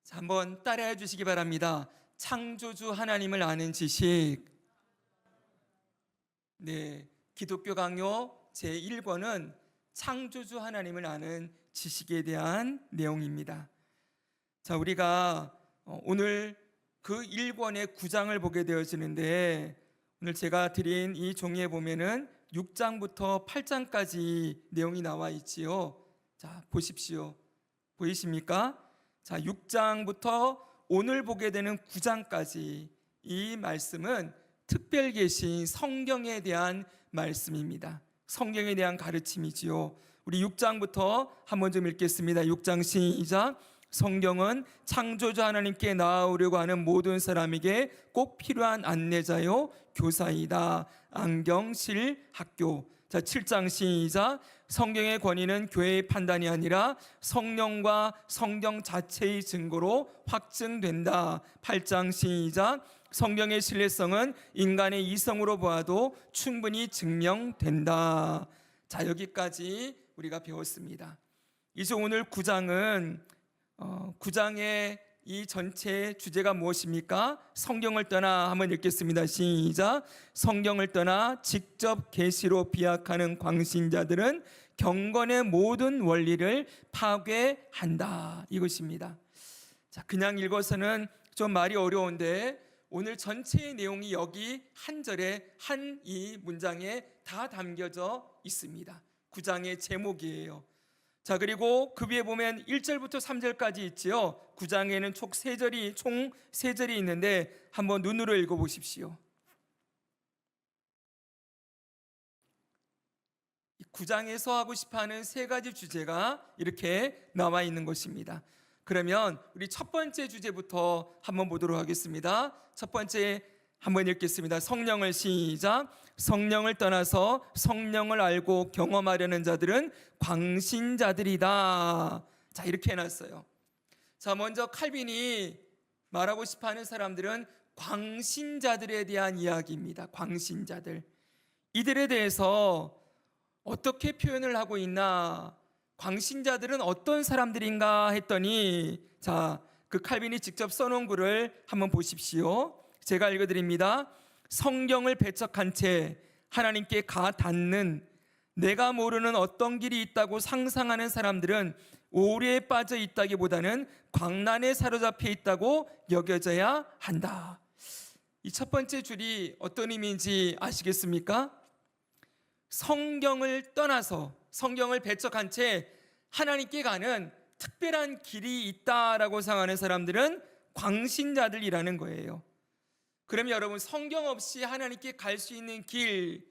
자, 한번 따라해 주시기 바랍니다. 창조주 하나님을 아는 지식. 네, 기독교 강요 제1권은 창조주 하나님을 아는 지식에 대한 내용입니다. 자, 우리가 오늘 그 1권의 9장을 보게 되어지는데, 오늘 제가 드린 이 종이에 보면은 6장부터 8장까지 내용이 나와 있지요. 자, 보십시오. 보이십니까? 자, 6장부터 오늘 보게 되는 9장까지 이 말씀은 특별 계신 성경에 대한 말씀입니다. 성경에 대한 가르침이지요. 우리 6장부터 한번 좀 읽겠습니다. 6장 시작. 성경은 창조주 하나님께 나아오려고 하는 모든 사람에게 꼭 필요한 안내자요 교사이다. 안경실 학교. 자, 7장 시작. 성경의 권위는 교회의 판단이 아니라 성령과 성경 자체의 증거로 확증된다. 8장 시작. 성경의 신뢰성은 인간의 이성으로 보아도 충분히 증명된다. 자, 여기까지 우리가 배웠습니다. 이제 오늘 9장은 9장의 이 전체 주제가 무엇입니까? 성경을 떠나 한번 읽겠습니다. 시작. 성경을 떠나 직접 계시로 비약하는 광신자들은 경건의 모든 원리를 파괴한다. 이것입니다. 자, 그냥 읽어서는 좀 말이 어려운데 오늘 전체의 내용이 여기 한 절에 한 이 문장에 다 담겨져 있습니다. 9장의 제목이에요. 자, 그리고 그 위에 보면 1절부터 3절까지 있지요. 9장에는 총 3절이 있는데 한번 눈으로 읽어보십시오. 9장에서 하고 싶어하는 3가지 주제가 이렇게 나와 있는 것입니다. 그러면 우리 첫 번째 주제부터 한번 보도록 하겠습니다. 첫 번째 한번 읽겠습니다. 성령을 시작. 성령을 떠나서 성령을 알고 경험하려는 자들은 광신자들이다. 자, 이렇게 해놨어요. 자, 먼저 칼빈이 말하고 싶어하는 사람들은 광신자들에 대한 이야기입니다. 광신자들. 이들에 대해서 어떻게 표현을 하고 있나? 광신자들은 어떤 사람들인가 했더니, 자, 그 칼빈이 직접 써놓은 글을 한번 보십시오. 제가 읽어드립니다. 성경을 배척한 채 하나님께 가 닿는, 내가 모르는 어떤 길이 있다고 상상하는 사람들은 오류에 빠져 있다기보다는 광란에 사로잡혀 있다고 여겨져야 한다. 이 첫 번째 줄이 어떤 의미인지 아시겠습니까? 성경을 떠나서, 성경을 배척한 채 하나님께 가는 특별한 길이 있다라고 생각하는 사람들은 광신자들이라는 거예요. 그러면 여러분, 성경 없이 하나님께 갈 수 있는 길,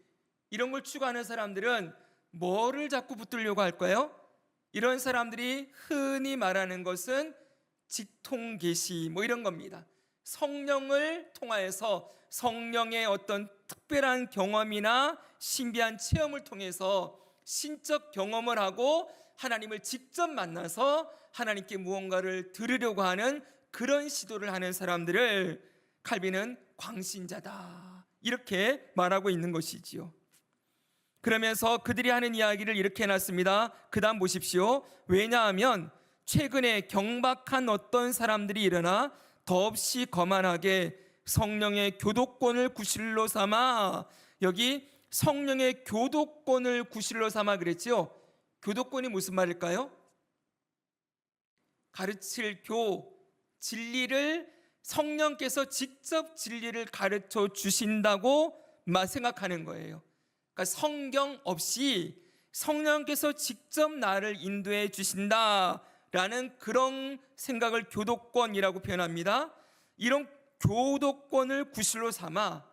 이런 걸 추구하는 사람들은 뭐를 자꾸 붙들려고 할까요? 이런 사람들이 흔히 말하는 것은 직통계시 뭐 이런 겁니다. 성령을 통하여서 성령의 어떤 특별한 경험이나 신비한 체험을 통해서 신적 경험을 하고 하나님을 직접 만나서 하나님께 무언가를 들으려고 하는 그런 시도를 하는 사람들을 칼빈은 광신자다, 이렇게 말하고 있는 것이지요. 그러면서 그들이 하는 이야기를 이렇게 해놨습니다. 그 다음 보십시오. 왜냐하면 최근에 경박한 어떤 사람들이 일어나 더없이 거만하게 성령의 교도권을 구실로 삼아, 여기 성령의 교도권을 구실로 삼아 그랬지요. 교도권이 무슨 말일까요? 가르칠 진리를, 성령께서 직접 진리를 가르쳐 주신다고 생각하는 거예요. 그러니까 성경 없이 성령께서 직접 나를 인도해 주신다라는 그런 생각을 교도권이라고 표현합니다. 이런 교도권을 구실로 삼아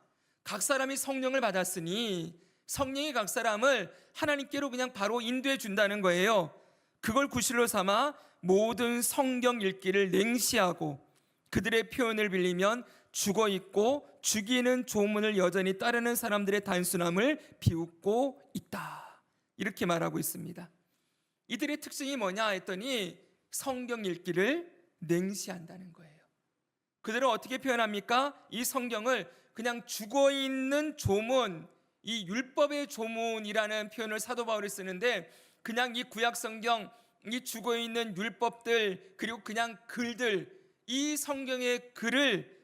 각 사람이 성령을 받았으니 성령이 각 사람을 하나님께로 그냥 바로 인도해 준다는 거예요. 그걸 구실로 삼아 모든 성경 읽기를 냉시하고, 그들의 표현을 빌리면 죽어 있고 죽이는 조문을 여전히 따르는 사람들의 단순함을 비웃고 있다, 이렇게 말하고 있습니다. 이들의 특징이 뭐냐 했더니 성경 읽기를 냉시한다는 거예요. 그들은 어떻게 표현합니까? 이 성경을 그냥 죽어있는 조문, 이 율법의 조문이라는 표현을 사도 바울이 쓰는데, 그냥 이 구약 성경, 이 죽어있는 율법들, 그리고 그냥 글들, 이 성경의 글을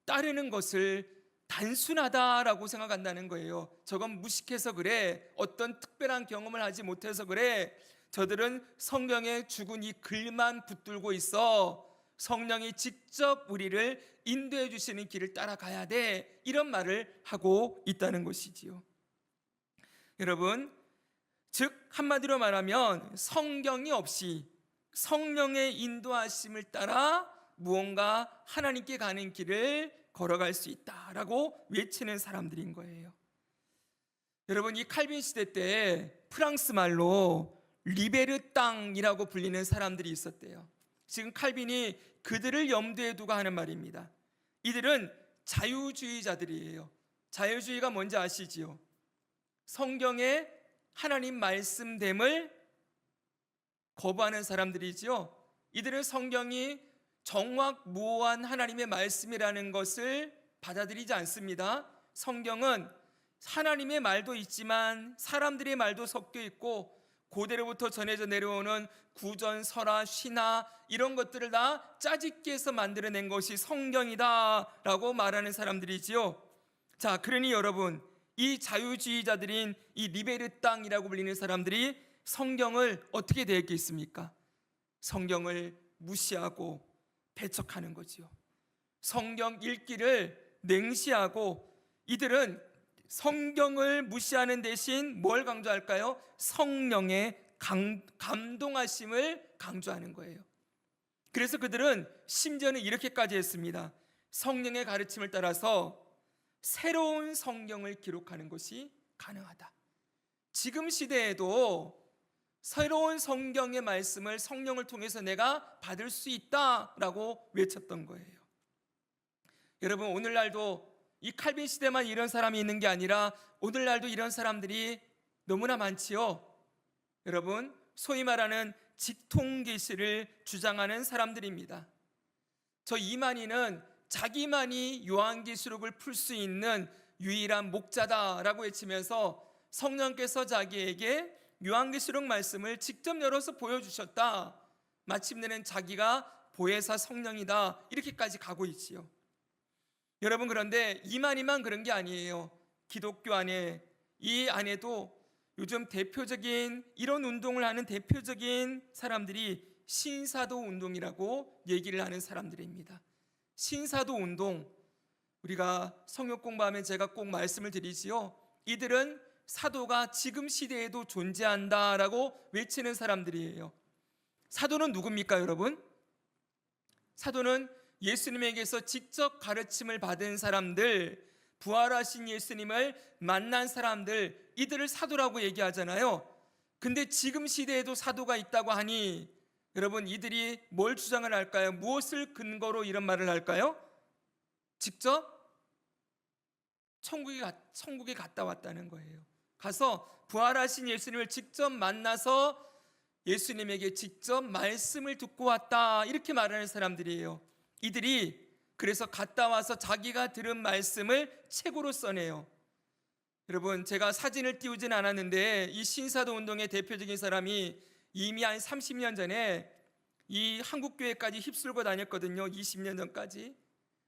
따르는 것을 단순하다라고 생각한다는 거예요. 저건 무식해서 그래, 어떤 특별한 경험을 하지 못해서 그래, 저들은 성경에 죽은 이 글만 붙들고 있어, 성령이 직접 우리를 인도해 주시는 길을 따라가야 돼, 이런 말을 하고 있다는 것이지요. 여러분, 즉 한마디로 말하면 성경이 없이 성령의 인도하심을 따라 무언가 하나님께 가는 길을 걸어갈 수 있다라고 외치는 사람들인 거예요. 여러분, 이 칼빈 시대 때 프랑스 말로 리베르 땅이라고 불리는 사람들이 있었대요. 지금 칼빈이 그들을 염두에 두고 하는 말입니다. 이들은 자유주의자들이에요. 자유주의가 뭔지 아시지요? 성경에 하나님 말씀됨을 거부하는 사람들이지요. 이들은 성경이 정확무오한 하나님의 말씀이라는 것을 받아들이지 않습니다. 성경은 하나님의 말도 있지만 사람들의 말도 섞여 있고, 고대로부터 전해져 내려오는 구전, 설화, 신화 이런 것들을 다 짜집기 해서 만들어낸 것이 성경이다라고 말하는 사람들이지요. 자, 그러니 여러분, 이 자유주의자들인 이 리베르 땅이라고 불리는 사람들이 성경을 어떻게 대했겠습니까? 성경을 무시하고 배척하는 거지요. 성경 읽기를 냉시하고, 이들은 성경을 무시하는 대신 뭘 강조할까요? 성령의 감동하심을 강조하는 거예요. 그래서 그들은 심지어는 이렇게까지 했습니다. 성령의 가르침을 따라서 새로운 성경을 기록하는 것이 가능하다. 지금 시대에도 새로운 성경의 말씀을 성령을 통해서 내가 받을 수 있다라고 외쳤던 거예요. 여러분, 오늘날도 이 칼빈 시대만 이런 사람이 있는 게 아니라 오늘날도 이런 사람들이 너무나 많지요. 여러분, 소위 말하는 직통계시를 주장하는 사람들입니다. 저 이만희는 자기만이 요한계시록을 풀 수 있는 유일한 목자다라고 외치면서 성령께서 자기에게 요한계시록 말씀을 직접 열어서 보여주셨다, 마침내는 자기가 보혜사 성령이다, 이렇게까지 가고 있지요. 여러분, 그런데 이만희만 그런 게 아니에요. 기독교 안에, 이 안에도 요즘 대표적인 이런 운동을 하는 대표적인 사람들이 신사도 운동이라고 얘기를 하는 사람들입니다. 신사도 운동, 우리가 성역 공부하면 제가 꼭 말씀을 드리지요. 이들은 사도가 지금 시대에도 존재한다라고 외치는 사람들이에요. 사도는 누굽니까, 여러분? 사도는 예수님에게서 직접 가르침을 받은 사람들, 부활하신 예수님을 만난 사람들, 이들을 사도라고 얘기하잖아요. 근데 지금 시대에도 사도가 있다고 하니 여러분, 이들이 뭘 주장을 할까요? 무엇을 근거로 이런 말을 할까요? 직접 천국에 갔다 왔다는 거예요. 가서 부활하신 예수님을 직접 만나서 예수님에게 직접 말씀을 듣고 왔다, 이렇게 말하는 사람들이에요. 이들이 그래서 갔다 와서 자기가 들은 말씀을 책으로 써내요. 여러분, 제가 사진을 띄우진 않았는데 이 신사도 운동의 대표적인 사람이 이미 한 30년 전에 이 한국교회까지 휩쓸고 다녔거든요. 20년 전까지.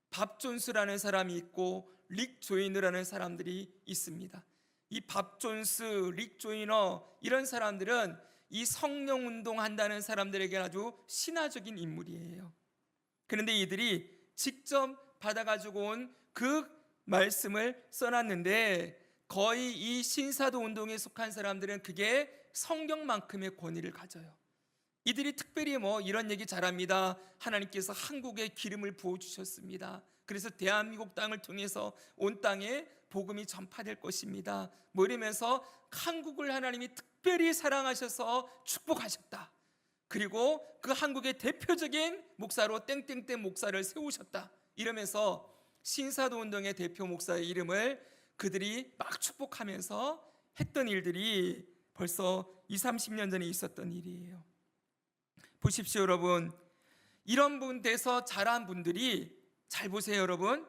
밥 존스라는 사람이 있고 릭 조이너라는 사람들이 있습니다. 이 밥 존스, 릭 조이너, 이런 사람들은 이 성령 운동한다는 사람들에게 아주 신화적인 인물이에요. 그런데 이들이 직접 받아가지고 온 그 말씀을 써놨는데, 거의 이 신사도 운동에 속한 사람들은 그게 성경만큼의 권위를 가져요. 이들이 특별히 이런 얘기 잘합니다. 하나님께서 한국에 기름을 부어주셨습니다. 그래서 대한민국 땅을 통해서 온 땅에 복음이 전파될 것입니다. 이러면서 한국을 하나님이 특별히 사랑하셔서 축복하셨다. 그리고 그 한국의 대표적인 목사로 땡땡땡 목사를 세우셨다, 이러면서 신사도 운동의 대표 목사의 이름을 그들이 막 축복하면서 했던 일들이 벌써 20-30년 전에 있었던 일이에요. 보십시오, 여러분. 이런 분에서 자란 분들이, 잘 보세요, 여러분.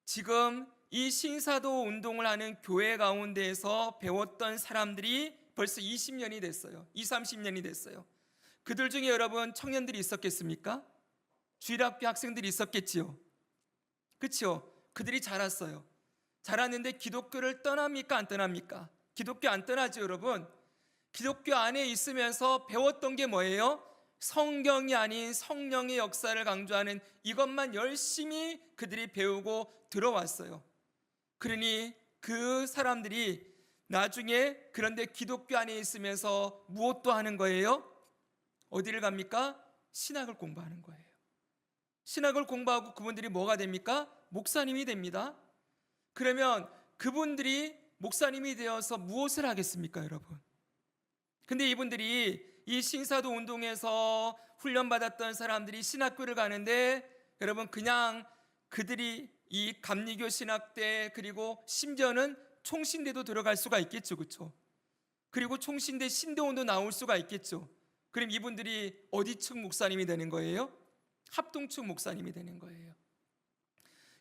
지금 이 신사도 운동을 하는 교회 가운데에서 배웠던 사람들이 벌써 20년이 됐어요. 20-30년이 됐어요. 그들 중에 여러분 청년들이 있었겠습니까? 주일학교 학생들이 있었겠지요. 그렇죠? 그들이 자랐어요. 자랐는데 기독교를 떠납니까? 안 떠납니까? 기독교 안 떠나죠, 여러분. 기독교 안에 있으면서 배웠던 게 뭐예요? 성경이 아닌 성령의 역사를 강조하는 이것만 열심히 그들이 배우고 들어왔어요. 그러니 그 사람들이 나중에 그런데 기독교 안에 있으면서 무엇도 하는 거예요? 어디를 갑니까? 신학을 공부하는 거예요. 신학을 공부하고 그분들이 뭐가 됩니까? 목사님이 됩니다. 그러면 그분들이 목사님이 되어서 무엇을 하겠습니까, 여러분? 근데 이분들이 이 신사도 운동에서 훈련받았던 사람들이 신학교를 가는데 여러분 그냥 그들이 이 감리교 신학대 그리고 심지어는 총신대도 들어갈 수가 있겠죠, 그렇죠? 그리고 총신대 신대원도 나올 수가 있겠죠. 그럼 이분들이 어디 측 목사님이 되는 거예요? 합동 측 목사님이 되는 거예요.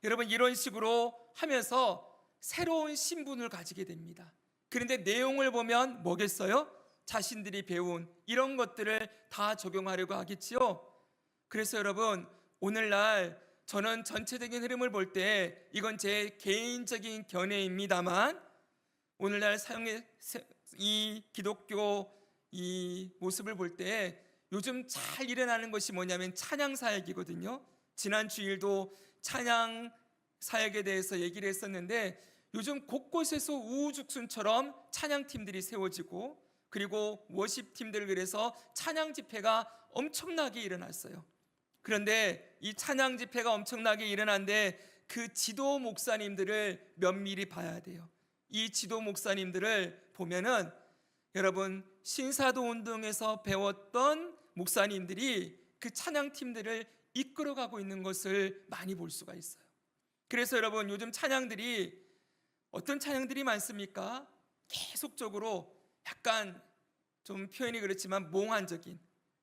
여러분 이런 식으로 하면서 새로운 신분을 가지게 됩니다. 그런데 내용을 보면 뭐겠어요? 자신들이 배운 이런 것들을 다 적용하려고 하겠지요. 그래서 여러분 오늘날 저는 전체적인 흐름을 볼 때 이건 제 개인적인 견해입니다만 오늘날 이 기독교 이 모습을 볼 때 요즘 잘 일어나는 것이 뭐냐면 찬양 사역이거든요. 지난 주일도 찬양 사역에 대해서 얘기를 했었는데 요즘 곳곳에서 우후죽순처럼 찬양팀들이 세워지고 그리고 워십팀들 그래서 찬양 집회가 엄청나게 일어났어요. 그런데 이 찬양 집회가 엄청나게 일어났는데 그 지도 목사님들을 면밀히 봐야 돼요. 이 지도 목사님들을 보면은 여러분 신사도 운동에서 배웠던 목사님들이 그 찬양팀들을 이끌어가고 있는 것을 많이 볼 수가 있어요. 그래서 여러분 요즘 찬양들이 어떤 찬양들이 많습니까? 계속적으로 약간 좀 표현이 그렇지만 몽환적인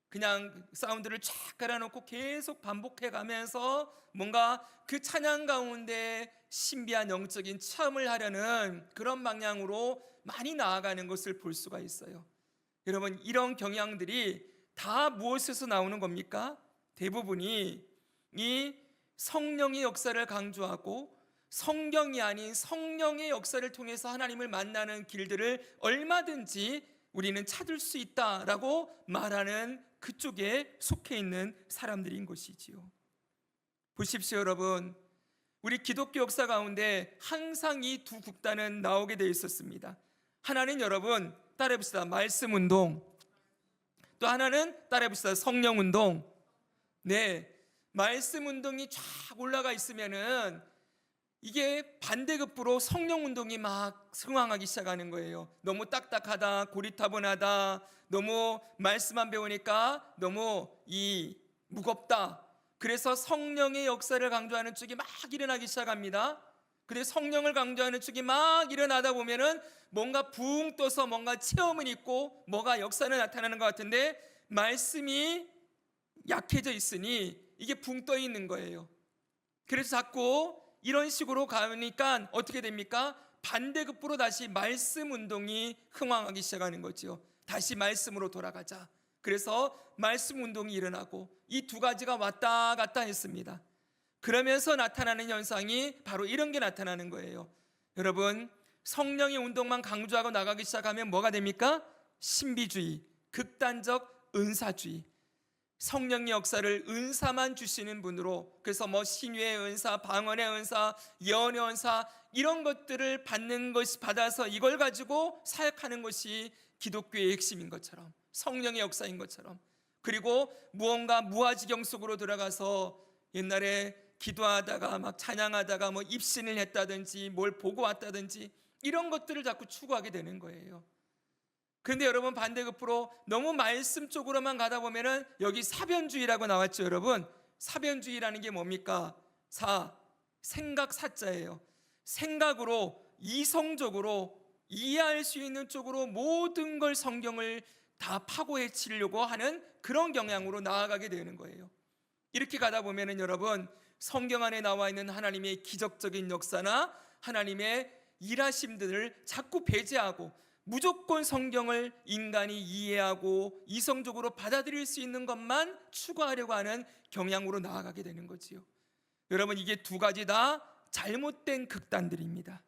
그냥 사운드를 쫙 깔아놓고 계속 반복해 가면서 뭔가 그 찬양 가운데 신비한 영적인 체험을 하려는 그런 방향으로 많이 나아가는 것을 볼 수가 있어요. 여러분 이런 경향들이 다 무엇에서 나오는 겁니까? 대부분이 이 성령의 역사를 강조하고 성경이 아닌 성령의 역사를 통해서 하나님을 만나는 길들을 얼마든지 우리는 찾을 수 있다라고 말하는 그쪽에 속해 있는 사람들인 것이지요. 보십시오 여러분, 우리 기독교 역사 가운데 항상 이 두 극단은 나오게 되어 있었습니다. 하나는 여러분 따라해봅시다. 말씀운동. 또 하나는 따라해봅시다. 성령운동. 네, 말씀운동이 쫙 올라가 있으면은 이게 반대급부로 성령운동이 막 승왕하기 시작하는 거예요. 너무 딱딱하다, 고리타분하다, 너무 말씀만 배우니까 너무 무겁다. 그래서 성령의 역사를 강조하는 쪽이 막 일어나기 시작합니다. 근데 성령을 강조하는 쪽이 막 일어나다 보면은 뭔가 붕 떠서 뭔가 체험은 있고 뭐가 역사는 나타나는 것 같은데 말씀이 약해져 있으니 이게 붕 떠 있는 거예요. 그래서 자꾸 이런 식으로 가니까 어떻게 됩니까? 반대급부로 다시 말씀 운동이 흥왕하기 시작하는 거죠. 다시 말씀으로 돌아가자. 그래서 말씀 운동이 일어나고 이 두 가지가 왔다 갔다 했습니다. 그러면서 나타나는 현상이 바로 이런 게 나타나는 거예요. 여러분 성령의 운동만 강조하고 나가기 시작하면 뭐가 됩니까? 신비주의, 극단적 은사주의. 성령의 역사를 은사만 주시는 분으로, 그래서 신유의 은사, 방언의 은사, 예언의 은사 이런 것들을 받아서 이걸 가지고 사역하는 것이 기독교의 핵심인 것처럼, 성령의 역사인 것처럼, 그리고 무언가 무아지경 속으로 들어가서 옛날에 기도하다가 막 찬양하다가 입신을 했다든지 뭘 보고 왔다든지 이런 것들을 자꾸 추구하게 되는 거예요. 그런데 여러분 반대급부로 너무 말씀 쪽으로만 가다 보면은 여기 사변주의라고 나왔죠. 여러분 사변주의라는 게 뭡니까? 생각 사자예요. 생각으로 이성적으로 이해할 수 있는 쪽으로 모든 걸 성경을 다 파고 헤치려고 하는 그런 경향으로 나아가게 되는 거예요. 이렇게 가다 보면은 여러분 성경 안에 나와 있는 하나님의 기적적인 역사나 하나님의 일하심들을 자꾸 배제하고 무조건 성경을 인간이 이해하고 이성적으로 받아들일 수 있는 것만 추구하려고 하는 경향으로 나아가게 되는 거지요. 여러분, 이게 두 가지 다 잘못된 극단들입니다.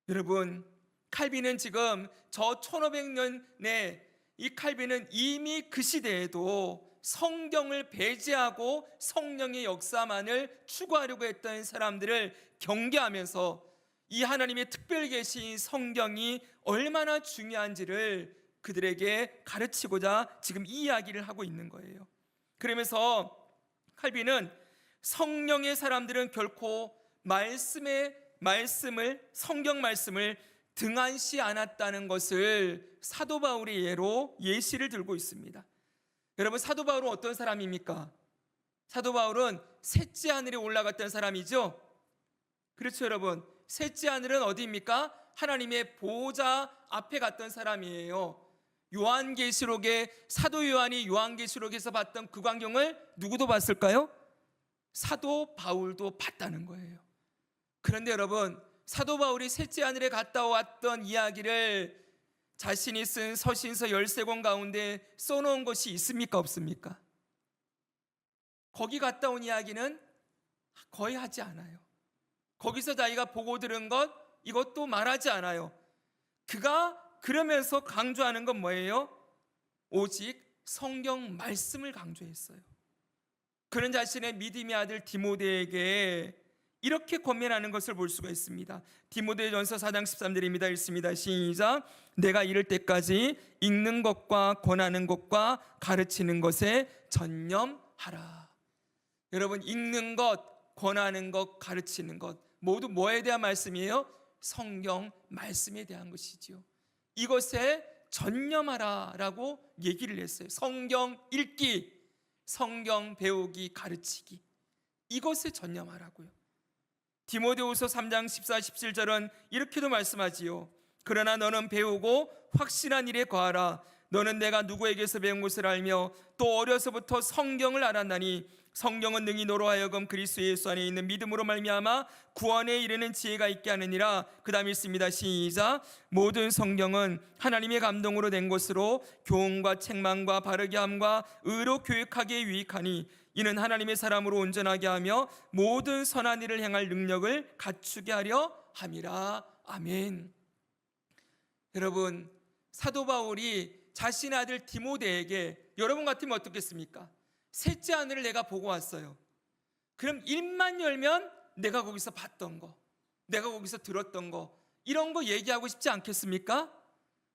여러분, 칼빈은 지금 저 1500년에 이 칼빈은 이미 그 시대에도 성경을 배제하고 성령의 역사만을 추구하려고 했던 사람들을 경계하면서 이 하나님의 특별 계신 성경이 얼마나 중요한지를 그들에게 가르치고자 지금 이 이야기를 하고 있는 거예요. 그러면서 칼빈은 성령의 사람들은 결코 성경 말씀을 등한시 않았다는 것을 사도 바울의 예로 예시를 들고 있습니다. 여러분, 사도 바울은 어떤 사람입니까? 사도 바울은 셋째 하늘에 올라갔던 사람이죠. 그렇죠, 여러분. 셋째 하늘은 어디입니까? 하나님의 보호자 앞에 갔던 사람이에요. 사도 요한이 요한계시록에서 봤던 그 광경을 누구도 봤을까요? 사도 바울도 봤다는 거예요. 그런데 여러분, 사도 바울이 셋째 하늘에 갔다 왔던 이야기를 자신이 쓴 서신서 13권 가운데 써놓은 것이 있습니까? 없습니까? 거기 갔다 온 이야기는 거의 하지 않아요. 거기서 자기가 보고 들은 것, 이것도 말하지 않아요. 그가 그러면서 강조하는 건 뭐예요? 오직 성경 말씀을 강조했어요. 그는 자신의 믿음의 아들 디모데에게 이렇게 권면하는 것을 볼 수가 있습니다. 디모데전서 4장 13절입니다. 읽습니다. 시작. 내가 이를 때까지 읽는 것과 권하는 것과 가르치는 것에 전념하라. 여러분, 읽는 것, 권하는 것, 가르치는 것 모두 뭐에 대한 말씀이에요? 성경 말씀에 대한 것이지요. 이것에 전념하라라고 얘기를 했어요. 성경 읽기, 성경 배우기, 가르치기, 이것에 전념하라고요. 디모데후서 3장 14, 17절은 이렇게도 말씀하지요. 그러나 너는 배우고 확신한 일에 거하라. 너는 내가 누구에게서 배운 것을 알며 또 어려서부터 성경을 알았나니 성경은 능히 너로 하여금 그리스도 예수 안에 있는 믿음으로 말미암아 구원에 이르는 지혜가 있게 하느니라. 그 다음 읽습니다. 시작. 모든 성경은 하나님의 감동으로 된 것으로 교훈과 책망과 바르게 함과 의로 교육하기에 유익하니 이는 하나님의 사람으로 온전하게 하며 모든 선한 일을 행할 능력을 갖추게 하려 함이라. 아멘. 여러분, 사도 바울이 자신의 아들 디모데에게, 여러분 같으면 어떻겠습니까? 셋째 하늘을 내가 보고 왔어요. 그럼 입만 열면 내가 거기서 봤던 거, 내가 거기서 들었던 거, 이런 거 얘기하고 싶지 않겠습니까?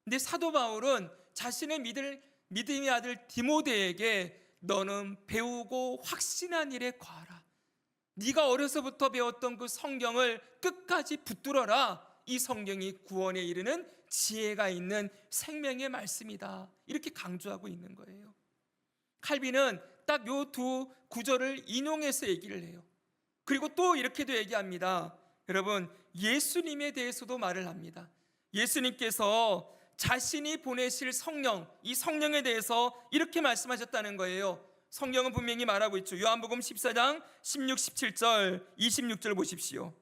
근데 사도 바울은 자신의 믿음의 아들 디모데에게 너는 배우고 확신한 일에 거하라. 네가 어려서부터 배웠던 그 성경을 끝까지 붙들어라. 이 성경이 구원에 이르는 지혜가 있는 생명의 말씀이다. 이렇게 강조하고 있는 거예요. 칼빈은 딱 요 두 구절을 인용해서 얘기를 해요. 그리고 또 이렇게도 얘기합니다. 여러분, 예수님에 대해서도 말을 합니다. 예수님께서 자신이 보내실 성령, 이 성령에 대해서 이렇게 말씀하셨다는 거예요. 성경은 분명히 말하고 있죠. 요한복음 14장 16, 17절, 26절 보십시오.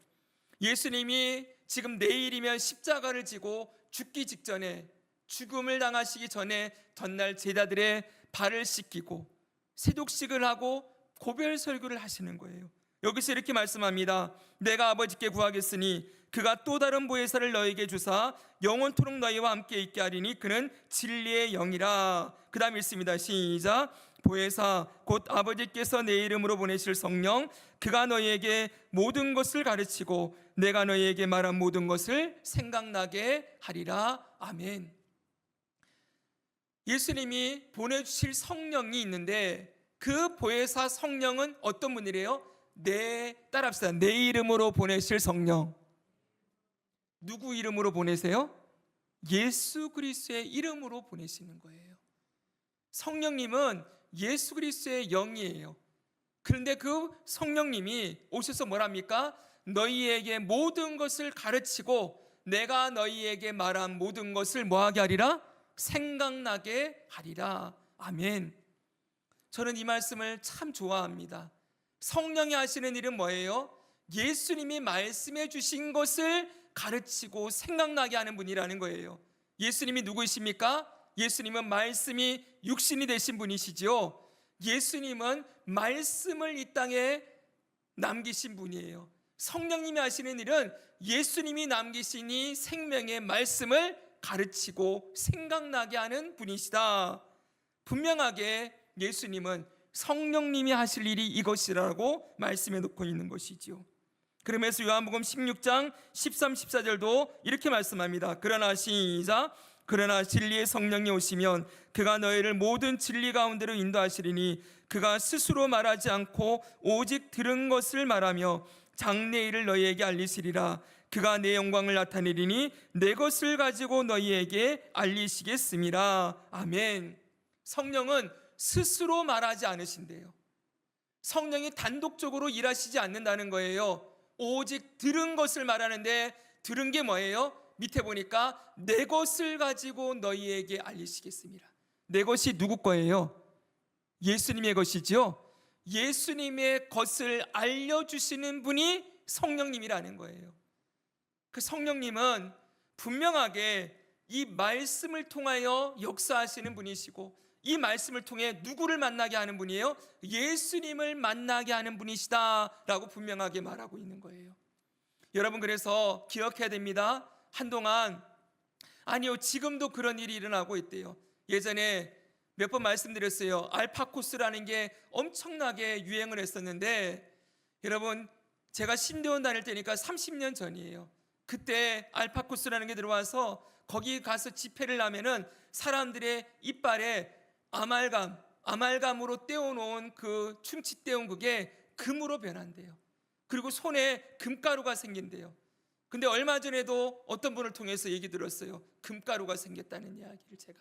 예수님이 지금 내일이면 십자가를 지고 죽기 직전에, 죽음을 당하시기 전에 전날 제자들의 발을 씻기고 세독식을 하고 고별 설교를 하시는 거예요. 여기서 이렇게 말씀합니다. 내가 아버지께 구하겠으니 그가 또 다른 보혜사를 너에게 주사 영원토록 너희와 함께 있게 하리니 그는 진리의 영이라. 그 다음 읽습니다. 시작. 보혜사 곧 아버지께서 내 이름으로 보내실 성령, 그가 너희에게 모든 것을 가르치고 내가 너희에게 말한 모든 것을 생각나게 하리라. 아멘. 예수님이 보내주실 성령이 있는데 그 보혜사 성령은 어떤 분이래요? 따라합시다. 내 이름으로 보내실 성령. 누구 이름으로 보내세요? 예수 그리스도의 이름으로 보내시는 거예요. 성령님은 예수 그리스도의 영이에요. 그런데 그 성령님이 오셔서 뭐랍니까? 너희에게 모든 것을 가르치고 내가 너희에게 말한 모든 것을 뭐하게 하리라? 생각나게 하리라. 아멘. 저는 이 말씀을 참 좋아합니다. 성령이 하시는 일은 뭐예요? 예수님이 말씀해 주신 것을 가르치고 생각나게 하는 분이라는 거예요. 예수님이 누구이십니까? 예수님은 말씀이 육신이 되신 분이시지요. 예수님은 말씀을 이 땅에 남기신 분이에요. 성령님이 하시는 일은 예수님이 남기신 이 생명의 말씀을 가르치고 생각나게 하는 분이시다. 분명하게 예수님은 성령님이 하실 일이 이것이라고 말씀해 놓고 있는 것이지요. 그러면서 요한복음 16장 13, 14절도 이렇게 말씀합니다. 그러나 시작. 그러나 진리의 성령이 오시면 그가 너희를 모든 진리 가운데로 인도하시리니 그가 스스로 말하지 않고 오직 들은 것을 말하며 장래일을 너희에게 알리시리라. 그가 내 영광을 나타내리니 내 것을 가지고 너희에게 알리시겠습니다. 아멘. 성령은 스스로 말하지 않으신대요. 성령이 단독적으로 일하시지 않는다는 거예요. 오직 들은 것을 말하는데, 들은 게 뭐예요? 밑에 보니까 내 것을 가지고 너희에게 알리시겠습니다. 내 것이 누구 거예요? 예수님의 것이죠. 예수님의 것을 알려주시는 분이 성령님이라는 거예요. 그 성령님은 분명하게 이 말씀을 통하여 역사하시는 분이시고, 이 말씀을 통해 누구를 만나게 하는 분이에요? 예수님을 만나게 하는 분이시다 라고 분명하게 말하고 있는 거예요. 여러분, 그래서 기억해야 됩니다. 한동안, 아니요, 지금도 그런 일이 일어나고 있대요. 예전에 몇 번 말씀드렸어요. 알파코스라는 게 엄청나게 유행을 했었는데, 여러분, 제가 신대원 다닐 때니까 30년 전이에요. 그때 알파코스라는 게 들어와서 거기 가서 집회를 하면은 사람들의 이빨에 아말감으로 떼어놓은 그 충치 떼온 그게 금으로 변한대요. 그리고 손에 금가루가 생긴대요. 근데 얼마 전에도 어떤 분을 통해서 얘기 들었어요. 금가루가 생겼다는 이야기를 제가.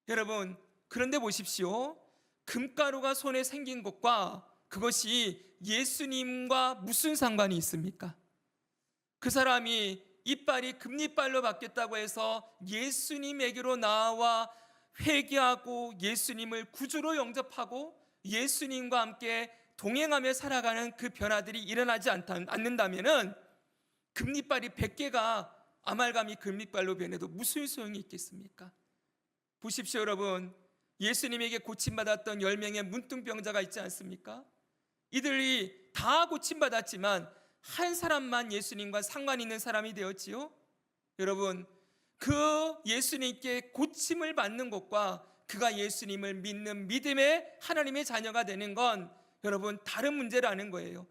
여러분, 그런데 보십시오. 금가루가 손에 생긴 것과 그것이 예수님과 무슨 상관이 있습니까? 그 사람이 이빨이 금이빨로 바뀌었다고 해서 예수님에게로 나와 회개하고 예수님을 구주로 영접하고 예수님과 함께 동행하며 살아가는 그 변화들이 일어나지 않는다면 금이빨이 100개가 아말감이 금이빨로 변해도 무슨 소용이 있겠습니까? 보십시오, 여러분. 예수님에게 고침받았던 10명의 문둥병자가 있지 않습니까? 이들이 다 고침받았지만 한 사람만 예수님과 상관 있는 사람이 되었지요. 여러분, 그 예수님께 고침을 받는 것과 그가 예수님을 믿는 믿음의 하나님의 자녀가 되는 건 여러분 다른 문제라는 거예요.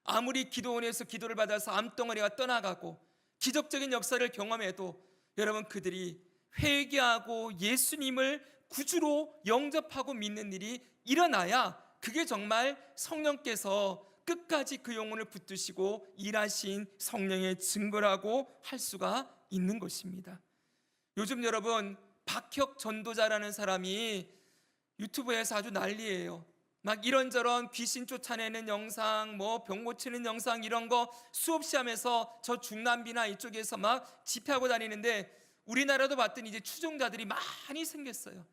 아무리 기도원에서 기도를 받아서 암덩어리가 떠나가고 기적적인 역사를 경험해도 여러분, 그들이 회개하고 예수님을 구주로 영접하고 믿는 일이 일어나야 그게 정말 성령께서 끝까지 그 영혼을 붙드시고 일하신 성령의 증거라고 할 수가 있는 것입니다. 요즘 여러분, 박혁 전도자라는 사람이 유튜브에서 아주 난리예요. 막 이런저런 귀신 쫓아내는 영상, 뭐 병 고치는 영상, 이런 거 수없이 하면서 저 중남미나 이쪽에서 막 집회하고 다니는데, 우리나라도 봤더니 이제 추종자들이 많이 생겼어요.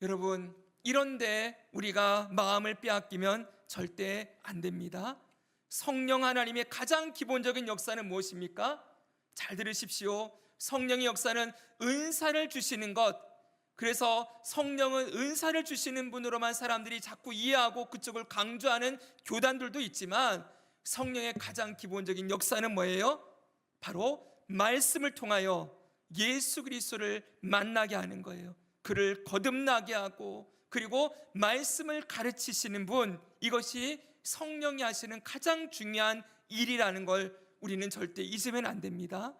여러분, 이런데 우리가 마음을 빼앗기면 절대 안 됩니다. 성령 하나님의 가장 기본적인 역사는 무엇입니까? 잘 들으십시오. 성령의 역사는 은사를 주시는 것. 그래서 성령은 은사를 주시는 분으로만 사람들이 자꾸 이해하고 그쪽을 강조하는 교단들도 있지만, 성령의 가장 기본적인 역사는 뭐예요? 바로 말씀을 통하여 예수 그리스도를 만나게 하는 거예요. 그를 거듭나게 하고, 그리고 말씀을 가르치시는 분, 이것이 성령이 하시는 가장 중요한 일이라는 걸 우리는 절대 잊으면 안 됩니다.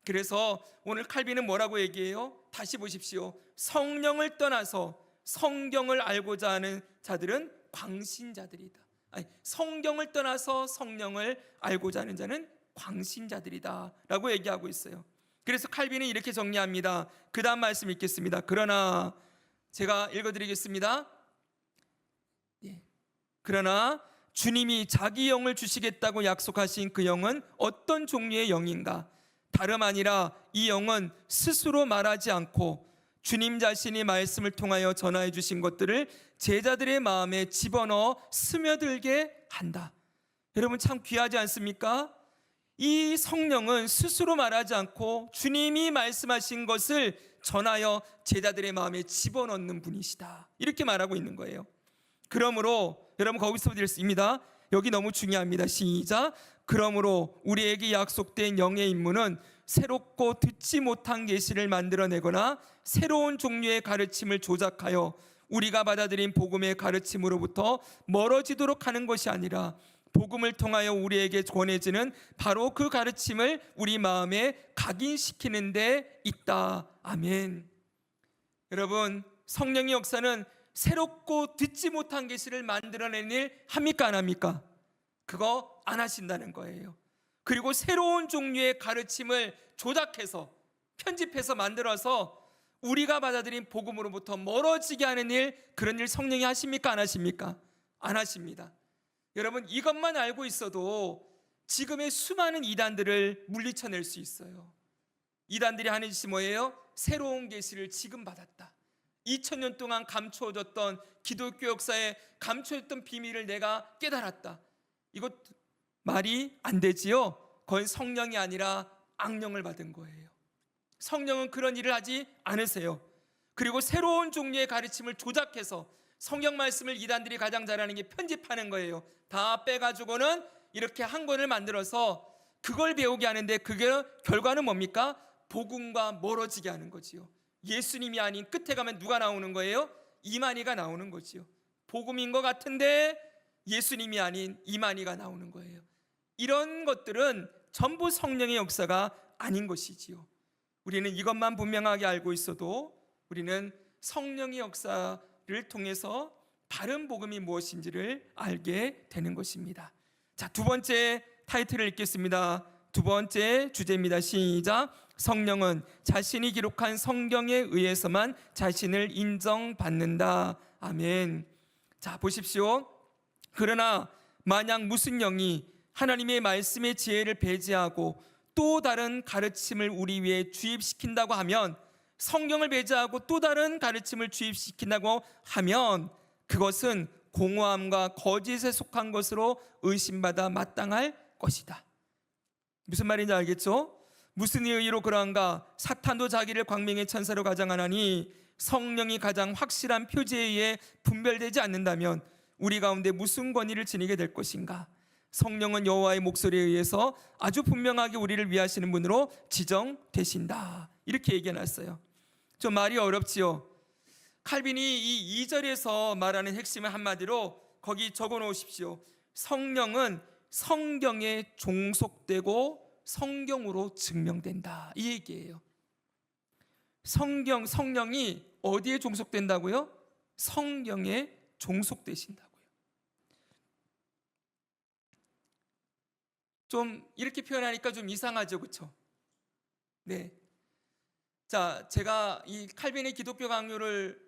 그래서 오늘 칼빈은 뭐라고 얘기해요? 다시 보십시오. 성령을 떠나서 성경을 알고자 하는 자들은 광신자들이다. 아니, 성경을 떠나서 성령을 알고자 하는 자는 광신자들이다 라고 얘기하고 있어요. 그래서 칼빈은 이렇게 정리합니다. 그 다음 말씀 읽겠습니다. 그러나, 제가 읽어드리겠습니다. 그러나 주님이 자기 영을 주시겠다고 약속하신 그 영은 어떤 종류의 영인가? 다름 아니라 이 영은 스스로 말하지 않고 주님 자신이 말씀을 통하여 전하여 주신 것들을 제자들의 마음에 집어넣어 스며들게 한다. 여러분, 참 귀하지 않습니까? 이 성령은 스스로 말하지 않고 주님이 말씀하신 것을 전하여 제자들의 마음에 집어넣는 분이시다, 이렇게 말하고 있는 거예요. 그러므로 여러분 거기서 드렸습니다. 여기 너무 중요합니다. 시작. 그러므로 우리에게 약속된 영의 임무는 새롭고 듣지 못한 계시를 만들어내거나 새로운 종류의 가르침을 조작하여 우리가 받아들인 복음의 가르침으로부터 멀어지도록 하는 것이 아니라 복음을 통하여 우리에게 권해지는 바로 그 가르침을 우리 마음에 각인시키는 데 있다. 아멘. 여러분, 성령의 역사는 새롭고 듣지 못한 계시를 만들어낸 일 합니까 안 합니까? 그거 안 하신다는 거예요. 그리고 새로운 종류의 가르침을 조작해서 편집해서 만들어서 우리가 받아들인 복음으로부터 멀어지게 하는 일, 그런 일 성령이 하십니까 안 하십니까? 안 하십니다. 여러분, 이것만 알고 있어도 지금의 수많은 이단들을 물리쳐낼 수 있어요. 이단들이 하는 짓이 뭐예요? 새로운 계시를 지금 받았다. 2000년 동안 감추어졌던 기독교 역사에 감추어졌던 비밀을 내가 깨달았다. 이거 말이 안 되지요. 그건 성령이 아니라 악령을 받은 거예요. 성령은 그런 일을 하지 않으세요. 그리고 새로운 종류의 가르침을 조작해서 성경 말씀을 이단들이 가장 잘하는 게 편집하는 거예요. 다 빼가지고는 이렇게 한 권을 만들어서 그걸 배우게 하는데, 그게 결과는 뭡니까? 복음과 멀어지게 하는 거지요. 예수님이 아닌 끝에 가면 누가 나오는 거예요? 이만희가 나오는 거지요. 복음인 것 같은데 예수님이 아닌 이만희가 나오는 거예요. 이런 것들은 전부 성령의 역사가 아닌 것이지요. 우리는 이것만 분명하게 알고 있어도 우리는 성령의 역사를 통해서 바른 복음이 무엇인지를 알게 되는 것입니다. 자, 두 번째 타이틀을 읽겠습니다. 두 번째 주제입니다. 시작. 성령은 자신이 기록한 성경에 의해서만 자신을 인정받는다. 아멘. 자, 보십시오. 그러나 만약 무슨 영이 하나님의 말씀의 지혜를 배제하고 또 다른 가르침을 우리 위에 주입시킨다고 하면, 성경을 배제하고 또 다른 가르침을 주입시킨다고 하면 그것은 공허함과 거짓에 속한 것으로 의심받아 마땅할 것이다. 무슨 말인지 알겠죠? 무슨 의의로 그러한가? 사탄도 자기를 광명의 천사로 가장하나니 성령이 가장 확실한 표지에 의해 분별되지 않는다면 우리 가운데 무슨 권위를 지니게 될 것인가? 성령은 여호와의 목소리에 의해서 아주 분명하게 우리를 위하시는 분으로 지정되신다. 이렇게 얘기해놨어요. 좀 말이 어렵지요. 칼빈이 이 2절에서 말하는 핵심을 한마디로 거기 적어 놓으십시오. 성령은 성경에 종속되고 성경으로 증명된다, 이 얘기예요. 성령이 어디에 종속된다고요? 성경에 종속되신다고요. 좀 이렇게 표현하니까 좀 이상하죠, 그렇죠? 네. 자, 제가 이 칼빈의 기독교 강요를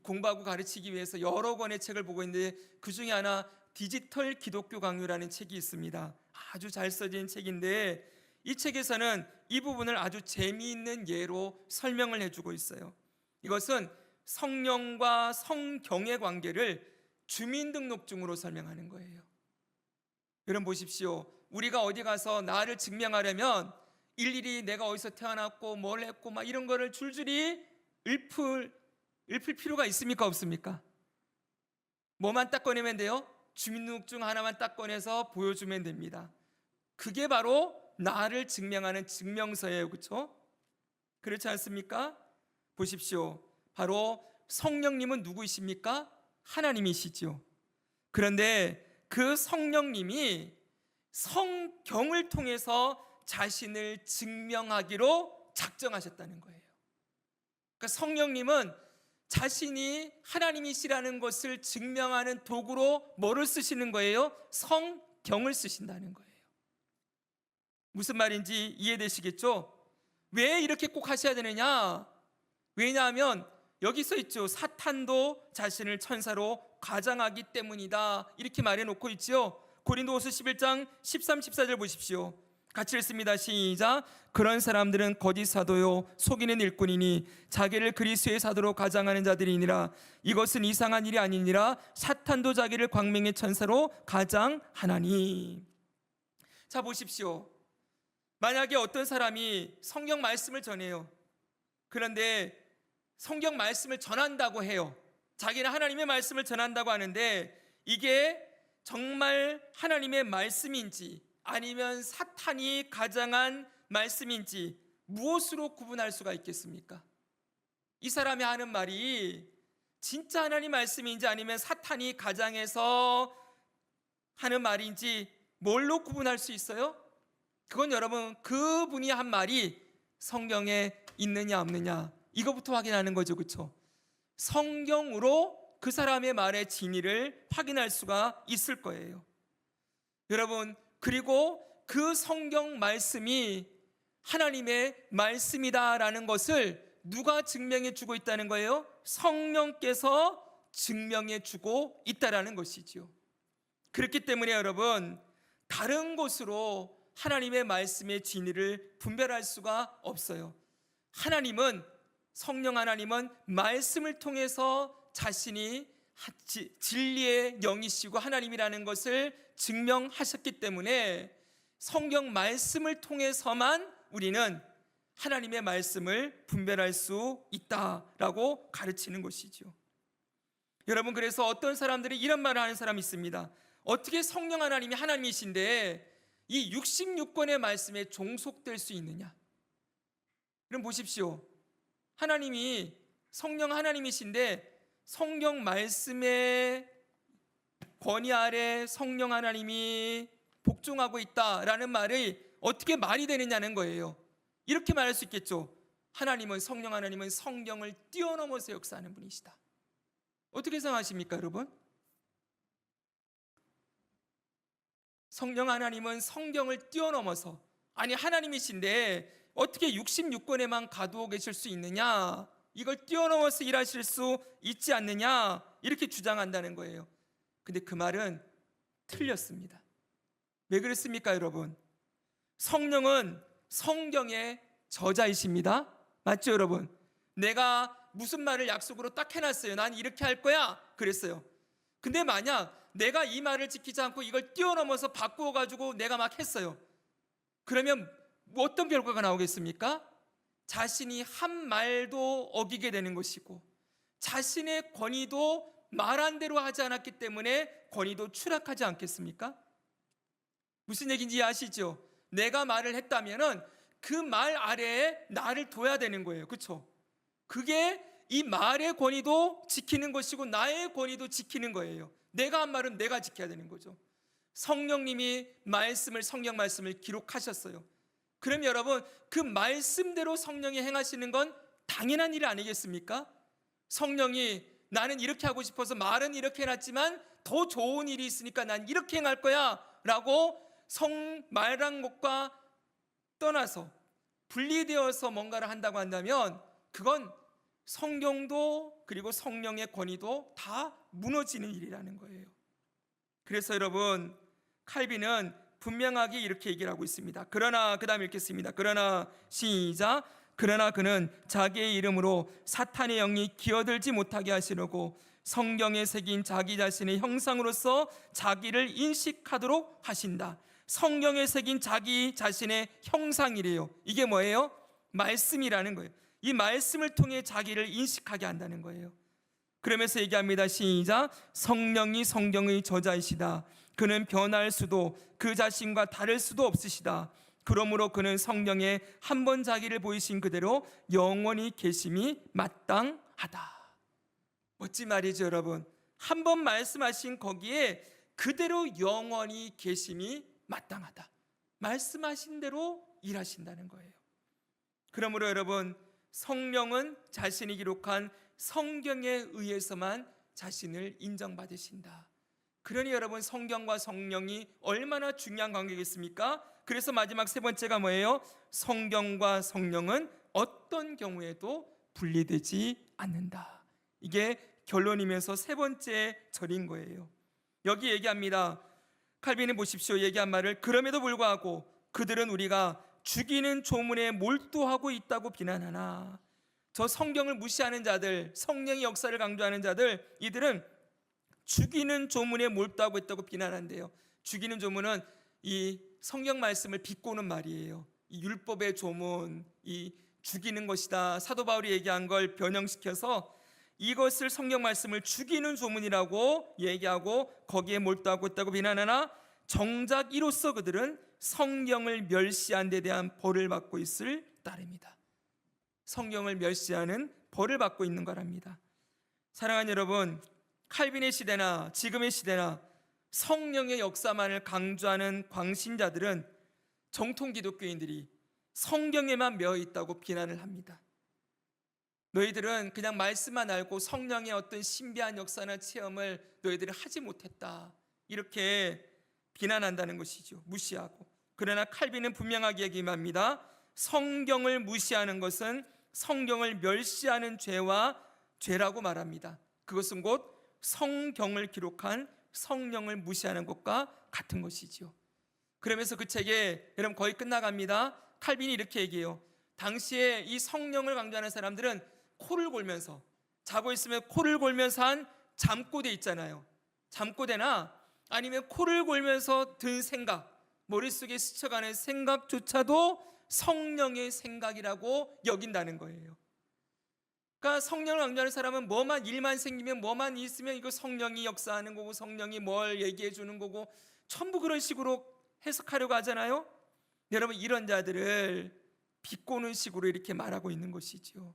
공부하고 가르치기 위해서 여러 권의 책을 보고 있는데 그 중에 하나 디지털 기독교 강요라는 책이 있습니다. 아주 잘 써진 책인데 이 책에서는 이 부분을 아주 재미있는 예로 설명을 해주고 있어요. 이것은 성령과 성경의 관계를 주민등록증으로 설명하는 거예요. 여러분 보십시오. 우리가 어디 가서 나를 증명하려면 일일이 내가 어디서 태어났고 뭘 했고 막 이런 거를 줄줄이 읊을 필요가 있습니까 없습니까? 뭐만 딱 꺼내면 돼요? 주민등록증 하나만 딱 꺼내서 보여주면 됩니다. 그게 바로 나를 증명하는 증명서예요. 그렇죠? 그렇지 않습니까? 보십시오. 바로 성령님은 누구이십니까? 하나님이시죠. 그런데 그 성령님이 성경을 통해서 자신을 증명하기로 작정하셨다는 거예요. 그러니까 성령님은 자신이 하나님이시라는 것을 증명하는 도구로 뭐를 쓰시는 거예요? 성경을 쓰신다는 거예요. 무슨 말인지 이해되시겠죠? 왜 이렇게 꼭 하셔야 되느냐? 왜냐하면 여기 써 있죠. 사탄도 자신을 천사로 가장하기 때문이다, 이렇게 말해놓고 있죠. 고린도후서 11장 13, 14절 보십시오. 같이 읽습니다. 시작. 그런 사람들은 거짓 사도요 속이는 일꾼이니 자기를 그리스도의 사도로 가장하는 자들이니라. 이것은 이상한 일이 아니니라. 사탄도 자기를 광명의 천사로 가장하나니. 자 보십시오. 만약에 어떤 사람이 성경 말씀을 전해요. 그런데 성경 말씀을 전한다고 해요. 자기는 하나님의 말씀을 전한다고 하는데 이게 정말 하나님의 말씀인지 아니면 사탄이 가장한 말씀인지 무엇으로 구분할 수가 있겠습니까? 이 사람이 하는 말이 진짜 하나님 말씀인지 아니면 사탄이 가장해서 하는 말인지 뭘로 구분할 수 있어요? 그건 여러분, 그분이 한 말이 성경에 있느냐 없느냐 이거부터 확인하는 거죠. 그렇죠? 성경으로 그 사람의 말의 진위를 확인할 수가 있을 거예요. 여러분, 그리고 그 성경 말씀이 하나님의 말씀이다라는 것을 누가 증명해 주고 있다는 거예요? 성령께서 증명해 주고 있다라는 것이지요. 그렇기 때문에 여러분, 다른 곳으로 하나님의 말씀의 진리를 분별할 수가 없어요. 하나님은, 성령 하나님은 말씀을 통해서 자신이 진리의 영이시고 하나님이라는 것을 증명하셨기 때문에 성경 말씀을 통해서만 우리는 하나님의 말씀을 분별할 수 있다라고 가르치는 것이죠. 여러분, 그래서 어떤 사람들이 이런 말을 하는 사람이 있습니다. 어떻게 성령 하나님이 하나님이신데 이 66권의 말씀에 종속될 수 있느냐? 그럼 보십시오. 하나님이 성령 하나님이신데 성경 말씀의 권위 아래 성령 하나님이 복종하고 있다라는 말이 어떻게 말이 되느냐는 거예요. 이렇게 말할 수 있겠죠. 하나님은, 성령 하나님은 성경을 뛰어넘어서 역사하는 분이시다. 어떻게 생각하십니까, 여러분? 성령 하나님은 성경을 뛰어넘어서, 아니 하나님이신데 어떻게 66권에만 가두어 계실 수 있느냐, 이걸 뛰어넘어서 일하실 수 있지 않느냐, 이렇게 주장한다는 거예요. 근데 그 말은 틀렸습니다. 왜 그랬습니까, 여러분? 성령은 성경의 저자이십니다. 맞죠, 여러분? 내가 무슨 말을 약속으로 딱 해놨어요. 난 이렇게 할 거야 그랬어요. 근데 만약 내가 이 말을 지키지 않고 이걸 뛰어넘어서 바꾸어가지고 내가 막 했어요. 그러면 어떤 결과가 나오겠습니까? 자신이 한 말도 어기게 되는 것이고 자신의 권위도 말한 대로 하지 않았기 때문에 권위도 추락하지 않겠습니까? 무슨 얘기인지 아시죠? 내가 말을 했다면은 그 말 아래에 나를 둬야 되는 거예요. 그렇죠? 그게 이 말의 권위도 지키는 것이고 나의 권위도 지키는 거예요. 내가 한 말은 내가 지켜야 되는 거죠. 성령님이 성경 말씀을 기록하셨어요. 그럼 여러분, 그 말씀대로 성령이 행하시는 건 당연한 일 아니겠습니까? 성령이 나는 이렇게 하고 싶어서 말은 이렇게 해놨지만 더 좋은 일이 있으니까 난 이렇게 행할 거야 라고 말한 것과 떠나서 분리되어서 뭔가를 한다고 한다면 그건 성경도 그리고 성령의 권위도 다 무너지는 일이라는 거예요. 그래서 여러분, 칼빈은 분명하게 이렇게 얘기를 하고 있습니다. 그러나, 그 다음에 읽겠습니다. 그러나, 시작. 그러나 그는 자기의 이름으로 사탄의 영이 기어들지 못하게 하시려고 성경에 새긴 자기 자신의 형상으로서 자기를 인식하도록 하신다. 성경에 새긴 자기 자신의 형상이래요. 이게 뭐예요? 말씀이라는 거예요. 이 말씀을 통해 자기를 인식하게 한다는 거예요. 그러면서 얘기합니다. 시작. 성령이 성경의 저자이시다. 그는 변할 수도 그 자신과 다를 수도 없으시다. 그러므로 그는 성령에 한 번 자기를 보이신 그대로 영원히 계심이 마땅하다. 멋진 말이죠, 여러분. 한 번 말씀하신 거기에 그대로 영원히 계심이 마땅하다. 말씀하신 대로 일하신다는 거예요. 그러므로 여러분, 성령은 자신이 기록한 성경에 의해서만 자신을 인정받으신다. 그러니 여러분, 성경과 성령이 얼마나 중요한 관계겠습니까? 그래서 마지막 세 번째가 뭐예요? 성경과 성령은 어떤 경우에도 분리되지 않는다. 이게 결론이면서 세 번째 절인 거예요. 여기 얘기합니다. 칼빈이 보십시오. 얘기한 말을 그럼에도 불구하고 그들은 우리가 죽이는 조문에 몰두하고 있다고 비난하나. 저 성경을 무시하는 자들, 성령의 역사를 강조하는 자들, 이들은 죽이는 조문에 몰두하고 있다고 비난한대요. 죽이는 조문은 이 성경 말씀을 비꼬는 말이에요. 이 율법의 조문, 이 죽이는 것이다, 사도 바울이 얘기한 걸 변형시켜서 이것을 성경 말씀을 죽이는 조문이라고 얘기하고 거기에 몰두하고 있다고 비난하나, 정작 이로써 그들은 성경을 멸시한 데 대한 벌을 받고 있을 따름이다. 성경을 멸시하는 벌을 받고 있는 거랍니다. 사랑하는 여러분, 칼빈의 시대나 지금의 시대나 성령의 역사만을 강조하는 광신자들은 정통 기독교인들이 성경에만 매여 있다고 비난을 합니다. 너희들은 그냥 말씀만 알고 성령의 어떤 신비한 역사나 체험을 너희들이 하지 못했다, 이렇게 비난한다는 것이죠. 무시하고. 그러나 칼빈은 분명하게 얘기합니다. 성경을 무시하는 것은 성경을 멸시하는 죄라고 말합니다. 그것은 곧 성경을 기록한 성령을 무시하는 것과 같은 것이죠. 그러면서 그 책에, 여러분 거의 끝나갑니다. 칼빈이 이렇게 얘기해요. 당시에 이 성령을 강조하는 사람들은 코를 골면서, 자고 있으면 코를 골면서 한 잠꼬대 있잖아요. 잠꼬대나 아니면 코를 골면서 든 생각, 머릿속에 스쳐가는 생각조차도 성령의 생각이라고 여긴다는 거예요. 그러니까 성령을 강조하는 사람은 뭐만 일만 생기면, 뭐만 있으면 이거 성령이 역사하는 거고 성령이 뭘 얘기해 주는 거고 전부 그런 식으로 해석하려고 하잖아요. 여러분, 이런 자들을 비꼬는 식으로 이렇게 말하고 있는 것이죠.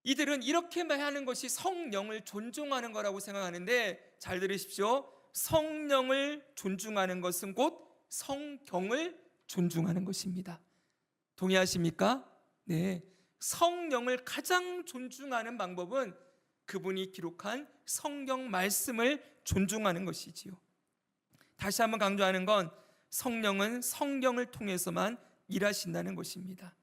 이들은 이렇게 말하는 것이 성령을 존중하는 거라고 생각하는데, 잘 들으십시오. 성령을 존중하는 것은 곧 성경을 존중하는 것입니다. 동의하십니까? 네. 성령을 가장 존중하는 방법은 그분이 기록한 성경 말씀을 존중하는 것이지요. 다시 한번 강조하는 건 성령은 성경을 통해서만 일하신다는 것입니다.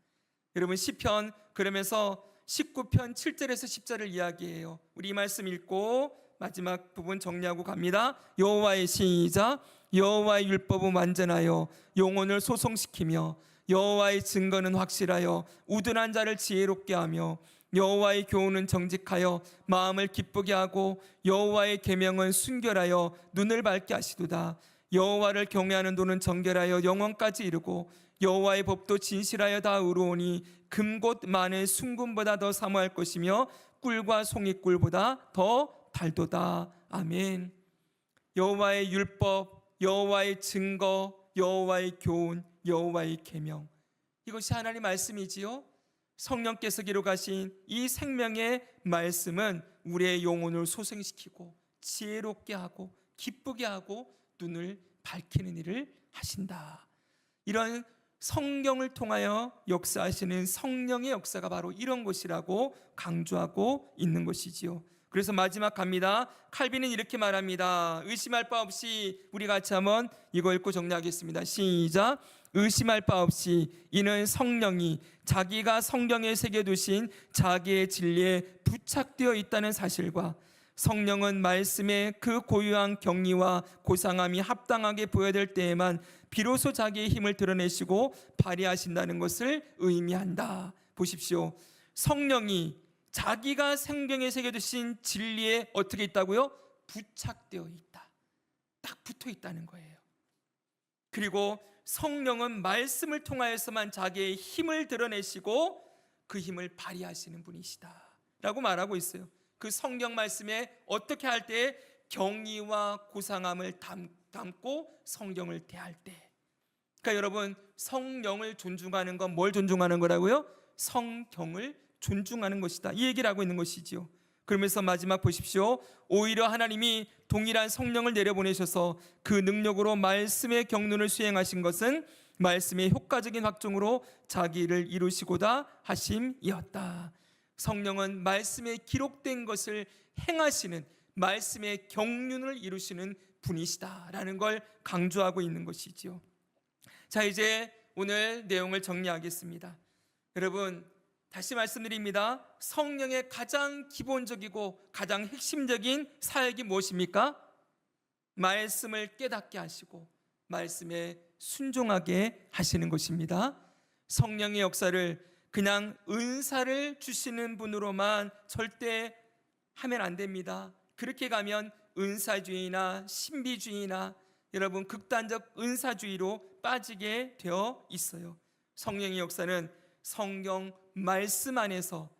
여러분, 시편 그러면서 19편 7절에서 10절을 이야기해요. 우리 이 말씀 읽고 마지막 부분 정리하고 갑니다. 여호와의 시작. 여호와의 율법은 완전하여 영혼을 소송시키며 여호와의 증거는 확실하여 우둔한 자를 지혜롭게 하며 여호와의 교훈은 정직하여 마음을 기쁘게 하고 여호와의 계명은 순결하여 눈을 밝게 하시도다. 여호와를 경외하는 도는 정결하여 영원까지 이르고 여호와의 법도 진실하여 다 의로우니 금곧 많은 순금보다 더 사모할 것이며 꿀과 송이꿀보다 더 달도다. 아멘. 여호와의 율법, 여호와의 증거, 여호와의 교훈, 여호와의 계명, 이것이 하나님의 말씀이지요. 성령께서 기록하신 이 생명의 말씀은 우리의 영혼을 소생시키고 지혜롭게 하고 기쁘게 하고 눈을 밝히는 일을 하신다. 이런 성경을 통하여 역사하시는 성령의 역사가 바로 이런 것이라고 강조하고 있는 것이지요. 그래서 마지막 갑니다. 칼빈은 이렇게 말합니다. 의심할 바 없이, 우리 같이 한번 이거 읽고 정리하겠습니다. 시작. 의심할 바 없이 이는 성령이 자기가 성경에 새겨두신 자기의 진리에 부착되어 있다는 사실과 성령은 말씀의 그 고유한 경리와 고상함이 합당하게 보여될 때에만 비로소 자기의 힘을 드러내시고 발휘하신다는 것을 의미한다. 보십시오. 성령이 자기가 성경에 새겨두신 진리에 어떻게 있다고요? 부착되어 있다. 딱 붙어 있다는 거예요. 그리고 성령은 말씀을 통하여서만 자기의 힘을 드러내시고 그 힘을 발휘하시는 분이시다 라고 말하고 있어요. 그 성경 말씀에 어떻게 할 때 경의와 고상함을 담고 성경을 대할 때, 그러니까 여러분, 성령을 존중하는 건 뭘 존중하는 거라고요? 성경을 존중하는 것이다, 이 얘기를 하고 있는 것이지요. 그러면서 마지막 보십시오. 오히려 하나님이 동일한 성령을 내려보내셔서 그 능력으로 말씀의 경륜을 수행하신 것은 말씀의 효과적인 확증으로 자기 일을 이루시고자 하심이었다. 성령은 말씀에 기록된 것을 행하시는, 말씀의 경륜을 이루시는 분이시다라는 걸 강조하고 있는 것이지요. 자, 이제 오늘 내용을 정리하겠습니다. 여러분, 다시 말씀드립니다. 성령의 가장 기본적이고 가장 핵심적인 사역이 무엇입니까? 말씀을 깨닫게 하시고 말씀에 순종하게 하시는 것입니다. 성령의 역사를 그냥 은사를 주시는 분으로만 절대 하면 안 됩니다. 그렇게 가면 은사주의나 신비주의나 여러분 극단적 은사주의로 빠지게 되어 있어요. 성령의 역사는 성경 말씀 안에서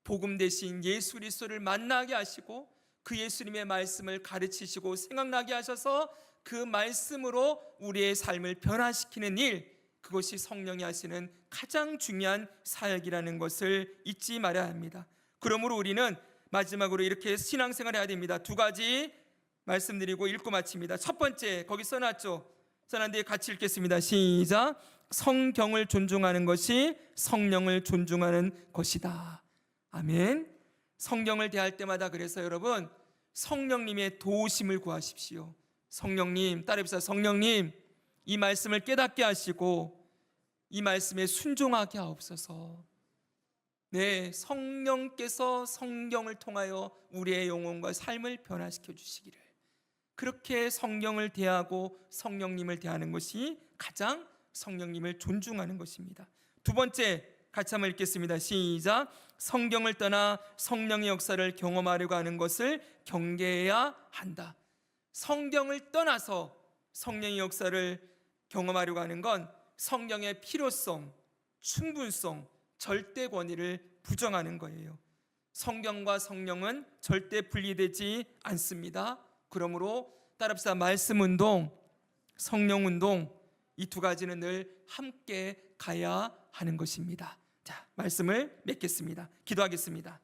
복음 대신 예수 그리스도를 만나게 하시고 그 예수님의 말씀을 가르치시고 생각나게 하셔서 그 말씀으로 우리의 삶을 변화시키는 일, 그것이 성령이 하시는 가장 중요한 사역이라는 것을 잊지 말아야 합니다. 그러므로 우리는 마지막으로 이렇게 신앙생활을 해야 됩니다. 두 가지 말씀드리고 읽고 마칩니다. 첫 번째, 거기 써놨죠? 써놨는 데 같이 읽겠습니다. 시작. 성경을 존중하는 것이 성령을 존중하는 것이다. 아멘. 성경을 대할 때마다 그래서 여러분 성령님의 도우심을 구하십시오. 성령님, 따라해보세요. 성령님, 이 말씀을 깨닫게 하시고 이 말씀에 순종하게 하옵소서. 네, 성령께서 성경을 통하여 우리의 영혼과 삶을 변화시켜 주시기를. 그렇게 성경을 대하고 성령님을 대하는 것이 가장 성령님을 존중하는 것입니다. 두 번째, 같이 한번 읽겠습니다. 시작. 성경을 떠나 성령의 역사를 경험하려고 하는 것을 경계해야 한다. 성경을 떠나서 성령의 역사를 경험하려고 하는 건 성경의 필요성, 충분성, 절대 권위를 부정하는 거예요. 성경과 성령은 절대 분리되지 않습니다. 그러므로 따라합시다. 말씀 운동, 성령 운동, 이 두 가지는 늘 함께 가야 하는 것입니다. 자, 말씀을 맺겠습니다. 기도하겠습니다.